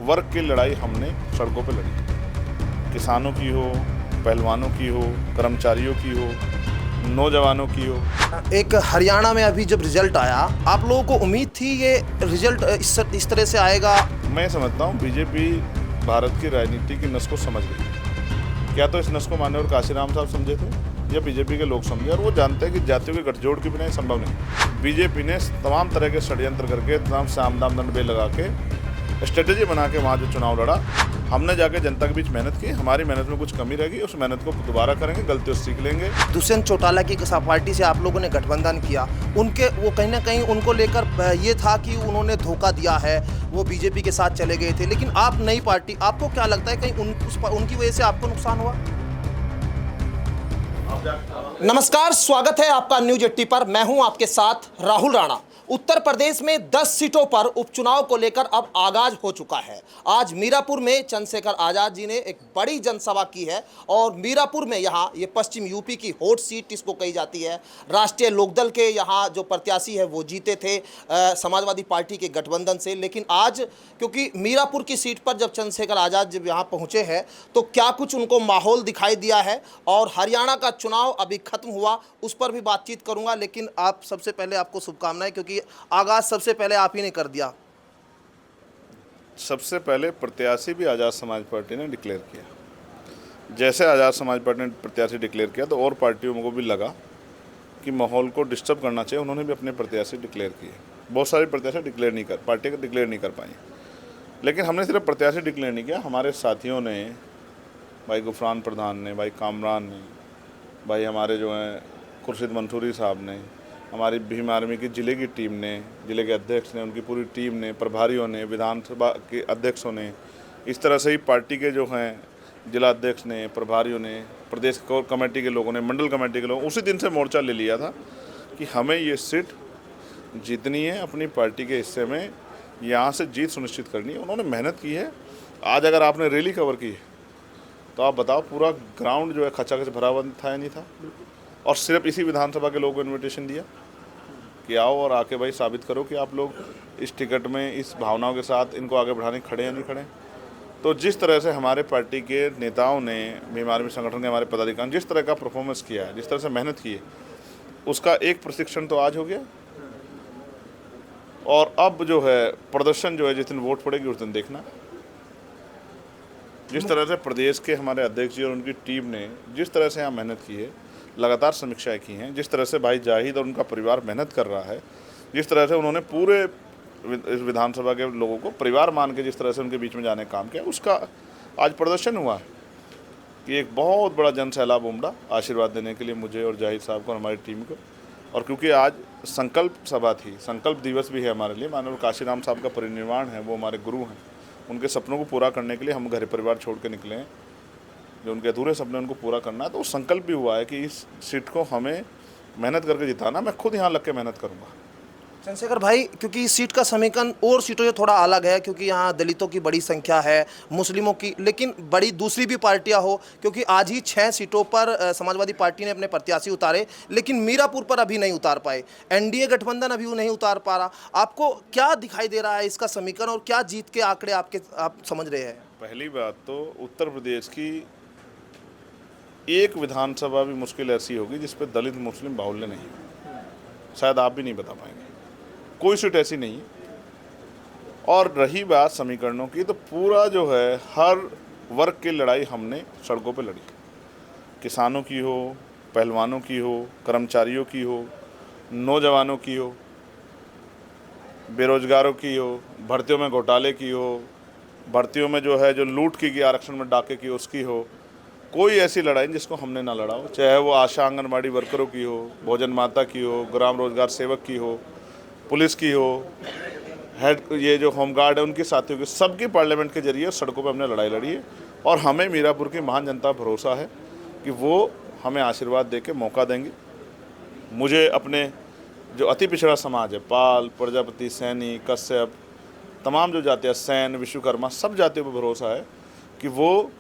वर्ग की लड़ाई हमने सड़कों पर लड़ी। किसानों की हो, पहलवानों की हो, कर्मचारियों की हो, नौजवानों की हो। एक हरियाणा में अभी जब रिजल्ट आया, आप लोगों को उम्मीद थी ये रिजल्ट इस तरह से आएगा? मैं समझता हूँ बीजेपी भारत की राजनीति की नस को समझ गई। क्या तो इस नस को मान्यवर काशीराम साहब समझे थे या बीजेपी के लोग समझे, और वो जानते हैं कि जातियों के गठजोड़ के बिना संभव नहीं। बीजेपी ने तमाम तरह के षड्यंत्र करके, तमाम साम दाम दंड बे लगा के, स्ट्रेटेजी बना के वहाँ जो चुनाव लड़ा। हमने जाके जनता के बीच मेहनत की। हमारी मेहनत में कुछ कमी रहेगी, उस मेहनत को दोबारा करेंगे, गलतियों से सीख लेंगे। दुष्यंत चौटाला की पार्टी से आप लोगों ने गठबंधन किया, उनके वो कहीं ना कहीं उनको लेकर ये था कि उन्होंने धोखा दिया है, वो बीजेपी के साथ चले गए थे। लेकिन आप नई पार्टी, आपको क्या लगता है कहीं उनकी वजह से आपको नुकसान हुआ? नमस्कार, स्वागत है आपका न्यूज 80 पर। मैं हूं आपके साथ राहुल राणा। उत्तर प्रदेश में 10 सीटों पर उपचुनाव को लेकर अब आगाज हो चुका है। आज मीरापुर में चंद्रशेखर आजाद जी ने एक बड़ी जनसभा की है और मीरापुर में यहाँ ये पश्चिम यूपी की हॉट सीट इसको कही जाती है। राष्ट्रीय लोकदल के यहाँ जो प्रत्याशी है वो जीते थे समाजवादी पार्टी के गठबंधन से। लेकिन आज क्योंकि मीरापुर की सीट पर जब चंद्रशेखर आजाद जब यहाँ पहुँचे हैं तो क्या कुछ उनको माहौल दिखाई दिया है, और हरियाणा का चुनाव अभी खत्म हुआ उस पर भी बातचीत करूँगा। लेकिन आप सबसे पहले आपको शुभकामनाएं, क्योंकि आगाज सबसे पहले आप ही ने कर दिया। सबसे पहले प्रत्याशी भी आज़ाद समाज पार्टी ने डिक्लेयर किया। जैसे आज़ाद समाज पार्टी ने प्रत्याशी डिक्लेयर किया तो और पार्टियों को भी लगा कि माहौल को डिस्टर्ब करना चाहिए, उन्होंने भी अपने प्रत्याशी डिक्लेयर किए। बहुत सारी प्रत्याशी पार्टी का डिक्लेयर नहीं कर पाई, लेकिन हमने सिर्फ प्रत्याशी डिक्लेयर नहीं किया। हमारे साथियों ने, भाई गुफरान प्रधान ने, भाई कामरान ने, भाई हमारे जो हैं खुर्शीद मंसूरी साहब ने, हमारी भीम आर्मी की ज़िले की टीम ने, ज़िले के अध्यक्ष ने, उनकी पूरी टीम ने, प्रभारियों ने, विधानसभा के अध्यक्षों ने, इस तरह से ही पार्टी के जो हैं जिला अध्यक्ष ने, प्रभारियों ने, प्रदेश कोर कमेटी के लोगों ने, मंडल कमेटी के लोग, उसी दिन से मोर्चा ले लिया था कि हमें ये सीट जीतनी है, अपनी पार्टी के हिस्से में यहाँ से जीत सुनिश्चित करनी है। उन्होंने मेहनत की है। आज अगर आपने रैली कवर की है तो आप बताओ पूरा ग्राउंड जो है खचाखच भरा हुआ था या नहीं था? और सिर्फ इसी विधानसभा के लोगों को इन्विटेशन दिया कि आओ और आके भाई साबित करो कि आप लोग इस टिकट में, इस भावनाओं के साथ इनको आगे बढ़ाने खड़े या नहीं खड़े। तो जिस तरह से हमारे पार्टी के नेताओं ने, भीम आर्मी संगठन के हमारे पदाधिकारी जिस तरह का परफॉर्मेंस किया है, जिस तरह से मेहनत की है, उसका एक प्रशिक्षण तो आज हो गया। और अब जो है प्रदर्शन जो है, जिस दिन वोट पड़ेगी उस दिन देखना। जिस तरह से प्रदेश के हमारे अध्यक्ष जी और उनकी टीम ने जिस तरह से यहाँ मेहनत की है, लगातार समीक्षाएं की हैं, जिस तरह से भाई जाहिद और उनका परिवार मेहनत कर रहा है, जिस तरह से उन्होंने पूरे इस विधानसभा के लोगों को परिवार मान के जिस तरह से उनके बीच में जाने का काम किया, उसका आज प्रदर्शन हुआ है कि एक बहुत बड़ा जन सैलाब उमड़ा आशीर्वाद देने के लिए मुझे और जाहिद साहब को और हमारी टीम को। और क्योंकि आज संकल्प सभा थी, संकल्प दिवस भी है हमारे लिए, माननीय काशीराम साहब का परिनिर्वाण है, वो हमारे गुरु हैं। उनके सपनों को पूरा करने के लिए हम घर परिवार छोड़ के निकले हैं। जो उनके अधूरे सपने उनको पूरा करना है, तो संकल्प भी हुआ है कि इस सीट को हमें मेहनत करके जिताना। मैं खुद यहाँ लग के मेहनत करूँगा। चंद्रशेखर भाई, क्योंकि इस सीट का समीकरण और सीटों से थोड़ा अलग है, क्योंकि यहाँ दलितों की बड़ी संख्या है, मुस्लिमों की, लेकिन बड़ी दूसरी भी पार्टियाँ हो, क्योंकि आज ही 6 सीटों पर समाजवादी पार्टी ने अपने प्रत्याशी उतारे, लेकिन मीरापुर पर अभी नहीं उतार पाए। एनडीए गठबंधन अभी वो नहीं उतार पा रहा। आपको क्या दिखाई दे रहा है इसका समीकरण, और क्या जीत के आंकड़े आप समझ रहे हैं? पहली बात तो उत्तर प्रदेश की एक विधानसभा भी मुश्किल ऐसी होगी जिस पर दलित मुस्लिम बाहुल्य नहीं है। शायद आप भी नहीं बता पाएंगे, कोई सीट ऐसी नहीं है। और रही बात समीकरणों की, तो पूरा जो है हर वर्ग की लड़ाई हमने सड़कों पे लड़ी। किसानों की हो, पहलवानों की हो, कर्मचारियों की हो, नौजवानों की हो, बेरोजगारों की हो, भर्तियों में घोटाले की हो, भर्तियों में जो है जो लूट की गई, आरक्षण में डाके की, उसकी हो। कोई ऐसी लड़ाई जिसको हमने ना लड़ा हो, चाहे वो आशा आंगनबाड़ी वर्करों की हो, भोजन माता की हो, ग्राम रोजगार सेवक की हो, पुलिस की हो, हेड ये जो होमगार्ड है उनके साथियों की, सबकी पार्लियामेंट के जरिए सड़कों पर हमने लड़ाई लड़ी है। और हमें मीरापुर की महान जनता भरोसा है कि वो हमें आशीर्वाद दे के मौका देंगे। मुझे अपने जो अति पिछड़ा समाज है, पाल, प्रजापति, सैनी, कश्यप, तमाम जो जातियाँ, सैन, विश्वकर्मा, सब जातियों पर भरोसा है कि वो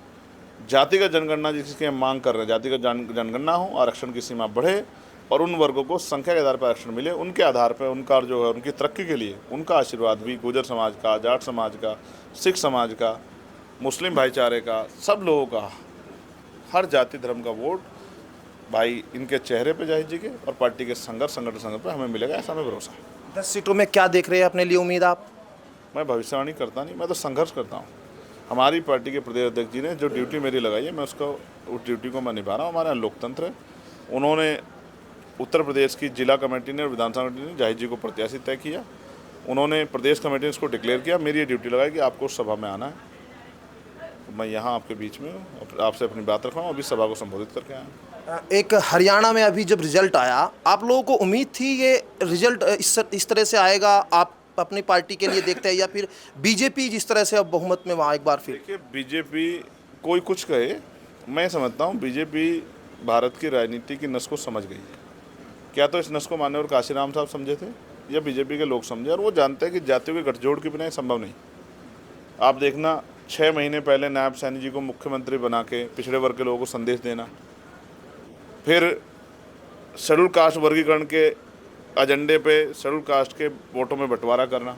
जातिगत जनगणना जिसकी हम मांग कर रहे हैं, जातिगत जनगणना हो, आरक्षण की सीमा बढ़े और उन वर्गों को संख्या के आधार पर आरक्षण मिले, उनके आधार पर उनका जो है उनकी तरक्की के लिए उनका आशीर्वाद भी गुर्जर समाज का, जाट समाज का, सिख समाज का, मुस्लिम भाईचारे का, सब लोगों का, हर जाति धर्म का वोट भाई इनके चेहरे पे जाहिर जी के और पार्टी के संगठन पे हमें मिलेगा, ऐसा हमें भरोसा है। 10 सीटों में क्या देख रहे हैं अपने लिए उम्मीद आप? मैं भविष्यवाणी करता नहीं, मैं तो संघर्ष करता हूँ। हमारी पार्टी के प्रदेश अध्यक्ष जी ने जो ड्यूटी मेरी लगाई है, मैं उसको उस ड्यूटी को मैं निभा रहा हूँ। हमारे यहाँ लोकतंत्र है। उन्होंने उत्तर प्रदेश की जिला कमेटी ने और विधानसभा कमेटी ने जाहिर जी को प्रत्याशी तय किया, उन्होंने प्रदेश कमेटी ने इसको डिक्लेयर किया, मेरी ये ड्यूटी लगाई कि आपको उस सभा में आना है। तो मैं यहाँ आपके बीच में आपसे अपनी बात रख रहा हूँ, अभी सभा को संबोधित करके आया हूँ। एक हरियाणा में अभी जब रिजल्ट आया, आप लोगों को उम्मीद थी ये रिजल्ट इस तरह से आएगा, आप अपनी पार्टी के लिए देखते हैं, या फिर बीजेपी जिस तरह से अब बहुमत में वहाँ एक बार फिर? देखिए, बीजेपी कोई कुछ कहे, मैं समझता हूँ बीजेपी भारत की राजनीति की नस को समझ गई है। क्या तो इस नस को मान्यवर काशीराम साहब समझे थे या बीजेपी के लोग समझे, और वो जानते हैं कि जातियों के गठजोड़ के बिना संभव नहीं। आप देखना 6 महीने पहले नायब सैनी जी को मुख्यमंत्री बना के पिछड़े वर्ग के लोगों को संदेश देना, फिर शेड्यूल कास्ट वर्गीकरण के एजेंडे पे शेड्यूल कास्ट के वोटों में बंटवारा करना,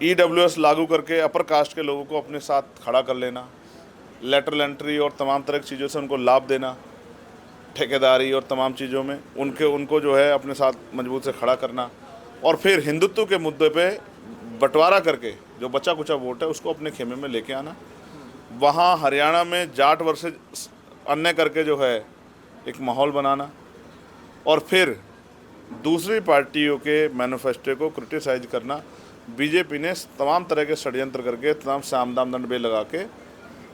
EWS लागू करके अपर कास्ट के लोगों को अपने साथ खड़ा कर लेना, लेटरल एंट्री और तमाम तरह की चीज़ों से उनको लाभ देना, ठेकेदारी और तमाम चीज़ों में उनको जो है अपने साथ मजबूत से खड़ा करना, और फिर हिंदुत्व के मुद्दे पे बंटवारा करके जो बचा कुचा वोट है उसको अपने खेमे में लेके आना। वहाँ हरियाणा में जाट वर्सेस अन्य करके जो है एक माहौल बनाना, और फिर दूसरी पार्टियों के मैनिफेस्टो को क्रिटिसाइज करना। बीजेपी ने तमाम तरह के षड्यंत्र करके, तमाम साम दाम दंड बे लगा के,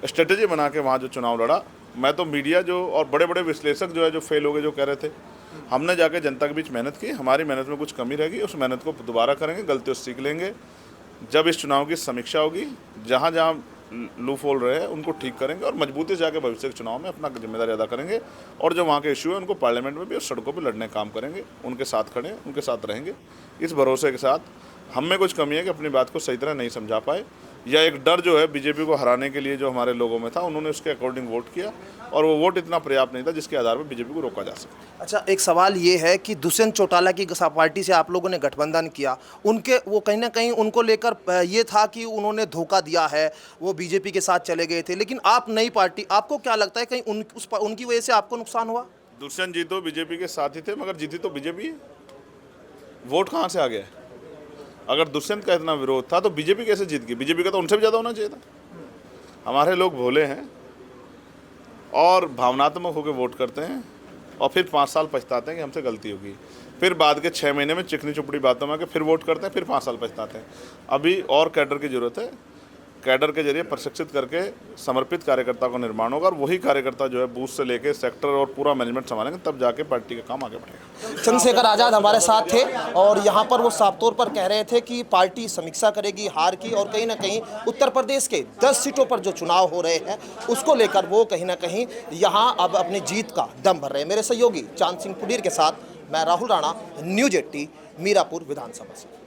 स्ट्रेटजी बना के वहाँ जो चुनाव लड़ा। मैं तो मीडिया जो और बड़े बड़े विश्लेषक जो है जो फेल हो गए, जो कह रहे थे, हमने जाके जनता के बीच मेहनत की, हमारी मेहनत में कुछ कमी रहेगी, उस मेहनत को दोबारा करेंगे, गलतियों से सीख लेंगे। जब इस चुनाव की समीक्षा होगी, जहाँ जहाँ लूप होल रहे हैं उनको ठीक करेंगे और मजबूती से जाकर भविष्य के चुनाव में अपना जिम्मेदारी अदा करेंगे, और जो वहाँ के इशू है उनको पार्लियामेंट में भी और सड़कों पर लड़ने का काम करेंगे, उनके साथ खड़े, उनके साथ रहेंगे। इस भरोसे के साथ हम में कुछ कमी है कि अपनी बात को सही तरह नहीं समझा पाए, या एक डर जो है बीजेपी को हराने के लिए जो हमारे लोगों में था, उन्होंने उसके अकॉर्डिंग वोट किया, और वो वोट इतना पर्याप्त नहीं था जिसके आधार पर बीजेपी को रोका जा सके। अच्छा, एक सवाल ये है कि दुष्यंत चौटाला की पार्टी से आप लोगों ने गठबंधन किया, उनके वो कहीं ना कहीं उनको लेकर ये था कि उन्होंने धोखा दिया है, वो बीजेपी के साथ चले गए थे, लेकिन आप नई पार्टी, आपको क्या लगता है कहीं उनकी वजह से आपको नुकसान हुआ? दुष्यंत जी तो बीजेपी के साथ ही थे, मगर जीती तो बीजेपी है। वोट कहाँ से आ गया? अगर दुष्यंत का इतना विरोध था तो बीजेपी कैसे जीत गई? बीजेपी का तो उनसे भी ज़्यादा होना चाहिए था। हमारे लोग भोले हैं और भावनात्मक होकर वोट करते हैं, और फिर 5 साल पछताते हैं कि हमसे गलती होगी, फिर बाद के 6 महीने में चिकनी चुपड़ी बातों में आके फिर वोट करते हैं, फिर 5 साल पछताते हैं। अभी और कैडर की ज़रूरत है, कैडर के जरिए प्रशिक्षित करके समर्पित कार्यकर्ता को निर्माण होगा, और वही कार्यकर्ता जो है बूथ से लेके सेक्टर और पूरा मैनेजमेंट संभालेंगे, तब जाके पार्टी का काम आगे बढ़ेगा। चंद्रशेखर आज़ाद हमारे साथ थे, और यहाँ पर वो साफ तौर पर कह रहे थे कि पार्टी समीक्षा करेगी हार की, और कहीं ना कहीं उत्तर प्रदेश के 10 सीटों पर जो चुनाव हो रहे हैं उसको लेकर वो कहीं ना कहीं यहाँ अब अपनी जीत का दम भर रहे हैं। मेरे सहयोगी चांद सिंह पुडीर के साथ मैं राहुल राणा, न्यूज़ 18 मीरापुर विधानसभा से।